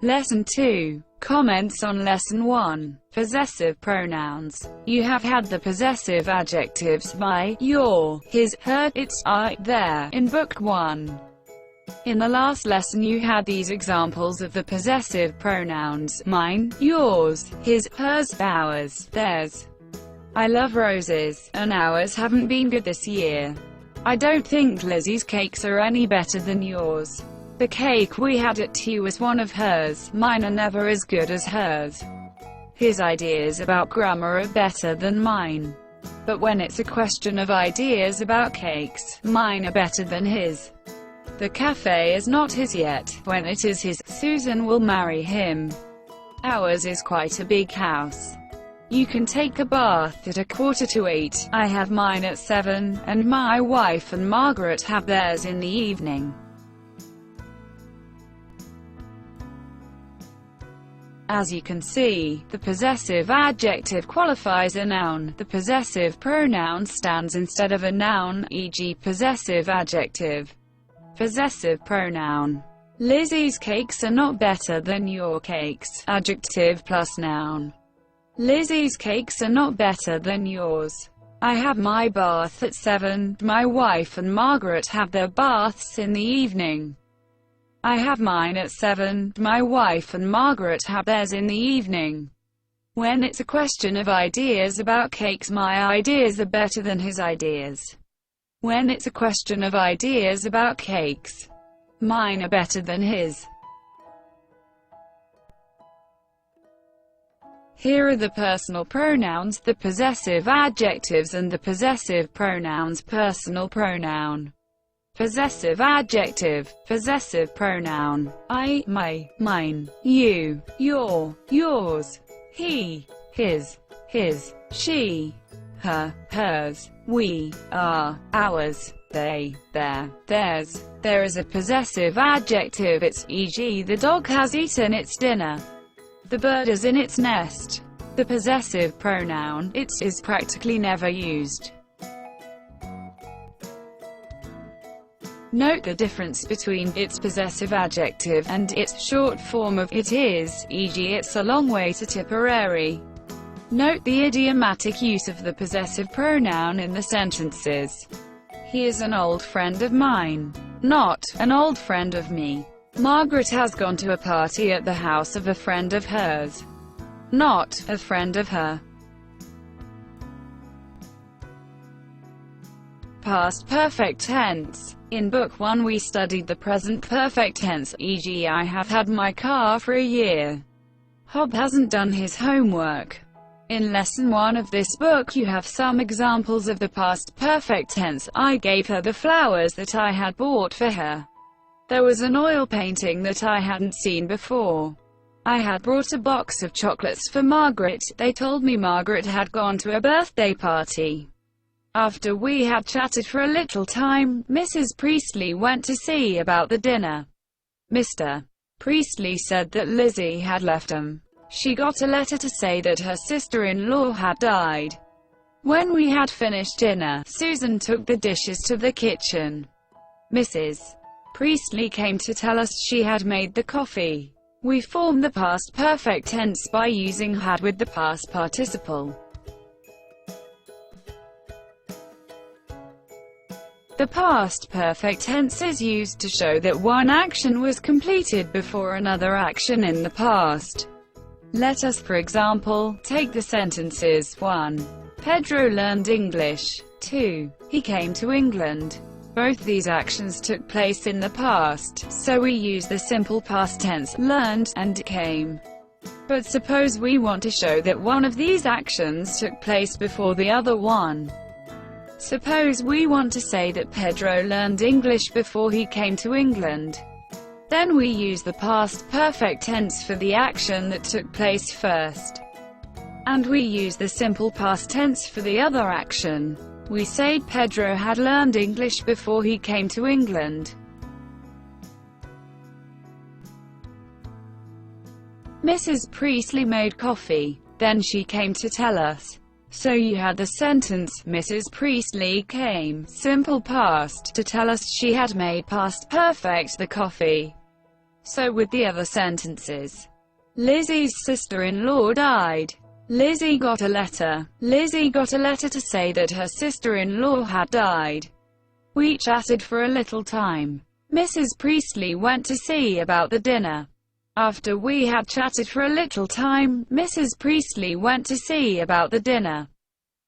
Lesson 2. Comments on Lesson 1. Possessive pronouns. You have had the possessive adjectives my, your, his, her, its, I, their, in Book 1. In the last lesson you had these examples of the possessive pronouns, mine, yours, his, hers, ours, theirs. I love roses, and ours haven't been good this year. I don't think Lizzie's cakes are any better than yours. The cake we had at tea was one of hers, mine are never as good as hers. His ideas about grammar are better than mine. But when it's a question of ideas about cakes, mine are better than his. The cafe is not his yet. When it is his, Susan will marry him. Ours is quite a big house. You can take a bath at 7:15. I have mine at 7, and my wife and Margaret have theirs in the evening. As you can see, the possessive adjective qualifies a noun. The possessive pronoun stands instead of a noun, e.g. possessive adjective. Possessive pronoun. Lizzie's cakes are not better than your cakes. Adjective plus noun. Lizzie's cakes are not better than yours. I have my bath at 7. My wife and Margaret have their baths in the evening. I have mine at 7. My wife and Margaret have theirs in the evening. When it's a question of ideas about cakes, my ideas are better than his ideas. When it's a question of ideas about cakes, mine are better than his. Here are the personal pronouns, the possessive adjectives and the possessive pronouns. Personal pronoun. Possessive adjective. Possessive pronoun. I, my, mine, you, your, yours, he, his, she, her, hers, we, our, ours, they, their, theirs. There is a possessive adjective, its, e.g. the dog has eaten its dinner. The bird is in its nest. The possessive pronoun, its, is practically never used. Note the difference between its possessive adjective and its short form of it is, e.g. it's a long way to Tipperary. Note the idiomatic use of the possessive pronoun in the sentences. He is an old friend of mine, not an old friend of me. Margaret has gone to a party at the house of a friend of hers, not a friend of her. Past perfect tense. In Book 1 we studied the present perfect tense, e.g. I have had my car for a year. Hob hasn't done his homework. In Lesson 1 of this book you have some examples of the past perfect tense. I gave her the flowers that I had bought for her. There was an oil painting that I hadn't seen before. I had brought a box of chocolates for Margaret. They told me Margaret had gone to a birthday party. After we had chatted for a little time, Mrs. Priestley went to see about the dinner. Mr. Priestley said that Lizzie had left him. She got a letter to say that her sister-in-law had died. When we had finished dinner, Susan took the dishes to the kitchen. Mrs. Priestley came to tell us she had made the coffee. We form the past perfect tense by using had with the past participle. The past perfect tense is used to show that one action was completed before another action in the past. Let us, for example, take the sentences 1. Pedro learned English. 2. He came to England. Both these actions took place in the past, so we use the simple past tense, learned, and came. But suppose we want to show that one of these actions took place before the other one. Suppose we want to say that Pedro learned English before he came to England. Then we use the past perfect tense for the action that took place first. And we use the simple past tense for the other action. We say Pedro had learned English before he came to England. Mrs. Priestley made coffee. Then she came to tell us. So you had the sentence, Mrs. Priestley came, simple past, to tell us she had made past perfect the coffee. So with the other sentences. Lizzie's sister-in-law died. Lizzie got a letter. Lizzie got a letter to say that her sister-in-law had died. We chatted for a little time. Mrs. Priestley went to see about the dinner. After we had chatted for a little time, Mrs. Priestley went to see about the dinner.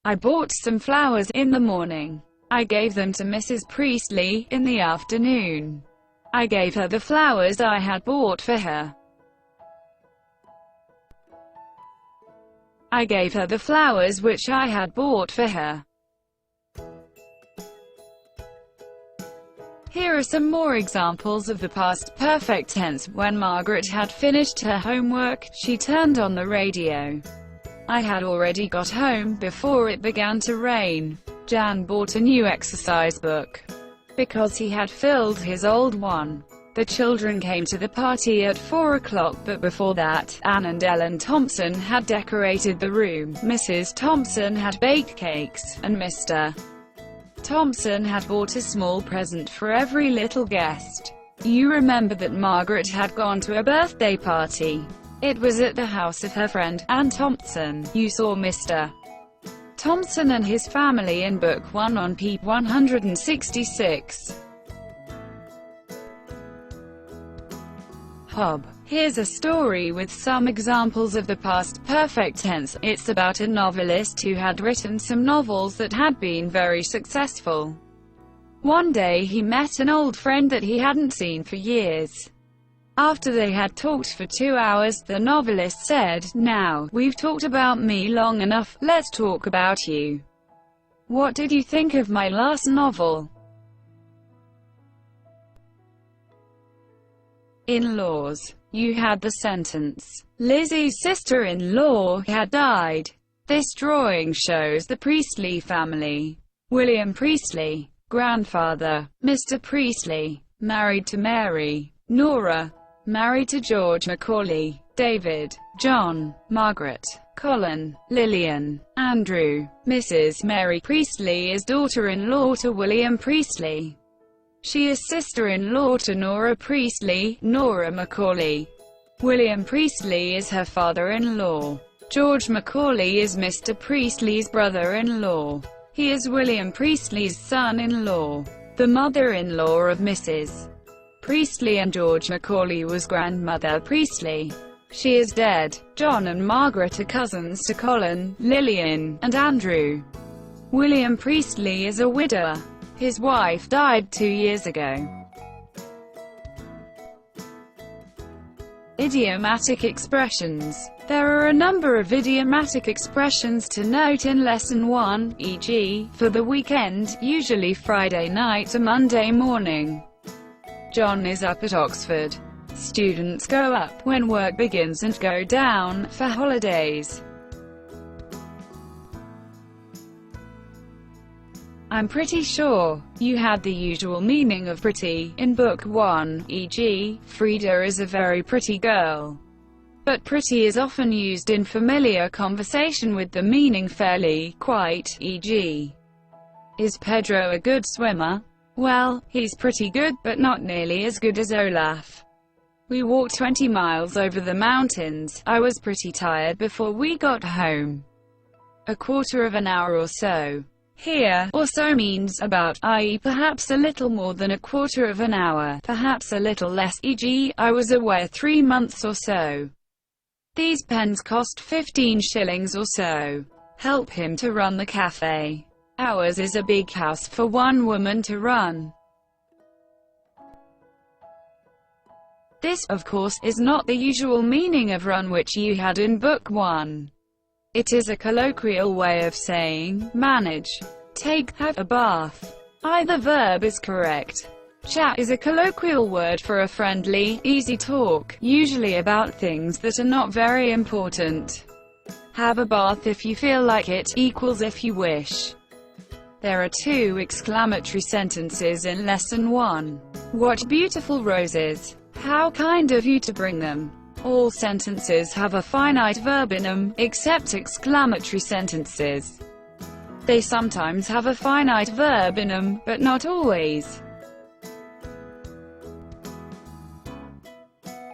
I bought some flowers in the morning. I gave them to Mrs. Priestley in the afternoon. I gave her the flowers I had bought for her. I gave her the flowers which I had bought for her. Here are some more examples of the past perfect tense. When Margaret had finished her homework, she turned on the radio. I had already got home before it began to rain. Jan bought a new exercise book because he had filled his old one. The children came to the party at 4 o'clock, but before that, Anne and Ellen Thompson had decorated the room. Mrs. Thompson had baked cakes, and Mr. Thompson had bought a small present for every little guest. You remember that Margaret had gone to a birthday party. It was at the house of her friend, Anne Thompson. You saw Mr. Thompson and his family in Book 1 on p. 166. Hob. Here's a story with some examples of the past perfect tense. It's about a novelist who had written some novels that had been very successful. One day he met an old friend that he hadn't seen for years. After they had talked for 2 hours, the novelist said, "Now, we've talked about me long enough, let's talk about you. What did you think of my last novel?" Inlaws. You had the sentence, Lizzie's sister-in-law had died. This drawing shows the Priestley family. William Priestley, grandfather. Mr. Priestley, married to Mary. Nora, married to George Macaulay. David, John, Margaret, Colin, Lillian, Andrew. Mrs. Mary Priestley is daughter-in-law to William Priestley. She is sister-in-law to Nora Priestley, Nora Macaulay. William Priestley is her father-in-law. George Macaulay is Mr. Priestley's brother-in-law. He is William Priestley's son-in-law. The mother-in-law of Mrs. Priestley and George Macaulay was Grandmother Priestley. She is dead. John and Margaret are cousins to Colin, Lillian, and Andrew. William Priestley is a widower. His wife died 2 years ago. Idiomatic expressions. There are a number of idiomatic expressions to note in Lesson 1, e.g., for the weekend, usually Friday night to Monday morning. John is up at Oxford. Students go up when work begins and go down for holidays. I'm pretty sure. You had the usual meaning of pretty in Book 1, e.g., Frida is a very pretty girl. But pretty is often used in familiar conversation with the meaning fairly, quite, e.g., is Pedro a good swimmer? Well, he's pretty good, but not nearly as good as Olaf. We walked 20 miles over the mountains. I was pretty tired before we got home. A quarter of an hour or so. Here, or so means about, i.e. perhaps a little more than a quarter of an hour, perhaps a little less, e.g., I was away 3 months or so. These pens cost 15 shillings or so. Help him to run the cafe. Ours is a big house for one woman to run. This, of course, is not the usual meaning of run which you had in Book 1. It is a colloquial way of saying, manage, take, have a bath. Either verb is correct. Chat is a colloquial word for a friendly, easy talk, usually about things that are not very important. Have a bath if you feel like it, equals if you wish. There are 2 exclamatory sentences in Lesson 1. What beautiful roses! How kind of you to bring them. All sentences have a finite verb in them, except exclamatory sentences. They sometimes have a finite verb in them, but not always.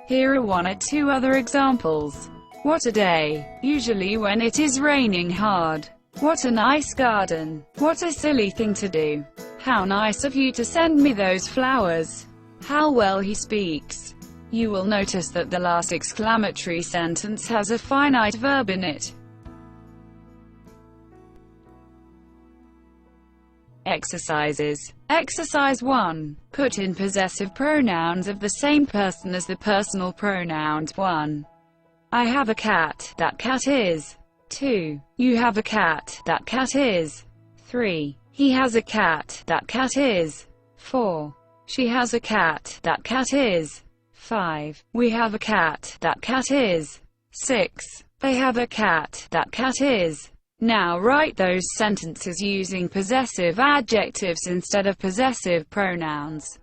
Here are one or two other examples. What a day, usually when it is raining hard. What a nice garden. What a silly thing to do. How nice of you to send me those flowers. How well he speaks. You will notice that the last exclamatory sentence has a finite verb in it. Exercises. Exercise 1. Put in possessive pronouns of the same person as the personal pronouns. 1. I have a cat. That cat is. 2. You have a cat. That cat is. 3. He has a cat. That cat is. 4. She has a cat. That cat is. 5. We have a cat. That cat is. 6. They have a cat. That cat is. Now write those sentences using possessive adjectives instead of possessive pronouns.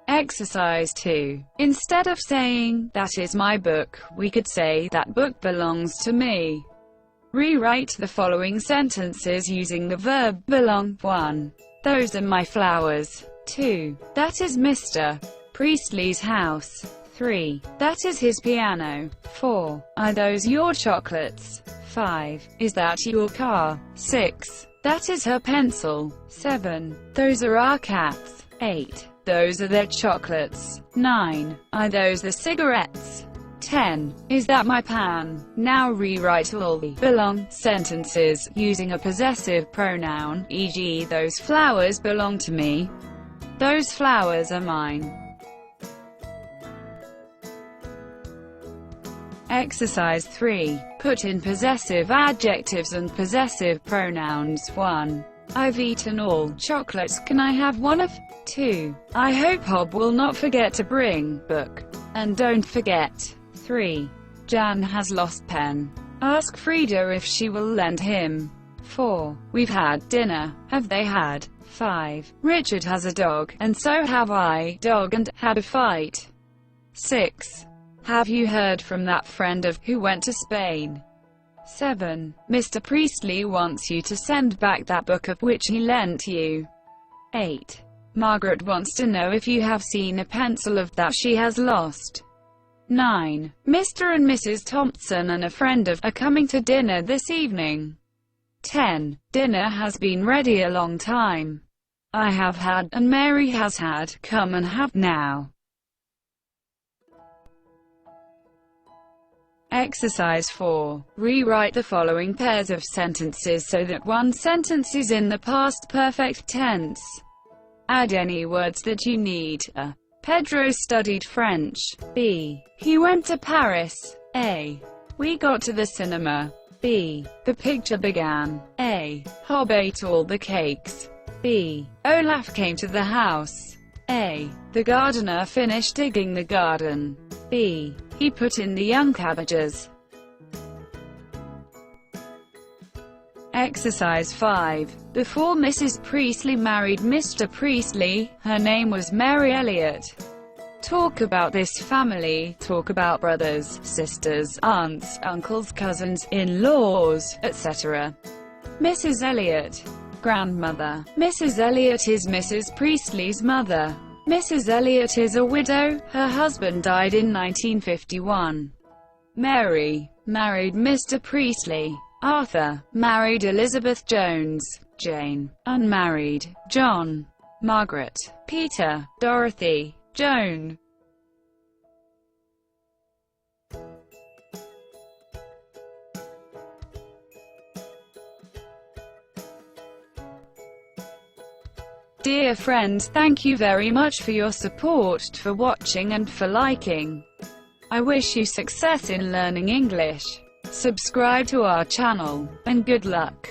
Exercise 2. Instead of saying, "That is my book," we could say, "That book belongs to me." Rewrite the following sentences using the verb belong. 1. Those are my flowers. 2. That is Mr. Priestley's house. 3. That is his piano. 4. Are those your chocolates? 5. Is that your car? 6. That is her pencil. 7. Those are our cats. 8. Those are their chocolates. 9. Are those the cigarettes? 10. Is that my pan? Now rewrite all the belong sentences using a possessive pronoun, e.g. those flowers belong to me. Those flowers are mine. Exercise 3. Put in possessive adjectives and possessive pronouns. 1. I've eaten all chocolates. Can I have one of? 2. I hope Hob will not forget to bring book. And don't forget. 3. Jan has lost pen. Ask Frida if she will lend him. 4. We've had dinner. Have they had? 5. Richard has a dog, and so have I, dog, and had a fight. 6. Have you heard from that friend of who went to Spain? 7. Mr. Priestley wants you to send back that book of which he lent you. 8. Margaret wants to know if you have seen a pencil of that she has lost. 9. Mr. and Mrs. Thompson and a friend of are coming to dinner this evening. 10. Dinner has been ready a long time. I have had, and Mary has had, come and have now. Exercise 4. Rewrite the following pairs of sentences so that one sentence is in the past perfect tense. Add any words that you need. A. Pedro studied French. B. He went to Paris. A. We got to the cinema. B. The picture began. A. Hob ate all the cakes. B. Olaf came to the house. A. The gardener finished digging the garden. B. He put in the young cabbages. Exercise 5. Before Mrs. Priestley married Mr. Priestley, her name was Mary Elliot. Talk about this family, talk about brothers, sisters, aunts, uncles, cousins, in-laws, etc. Mrs. Elliot. Grandmother. Mrs. Elliot is Mrs. Priestley's mother. Mrs. Elliot is a widow, her husband died in 1951. Mary. Married Mr. Priestley. Arthur. Married Elizabeth Jones. Jane. Unmarried. John. Margaret. Peter. Dorothy. Joan. Dear friends, thank you very much for your support, for watching and for liking. I wish you success in learning English. Subscribe to our channel, and good luck.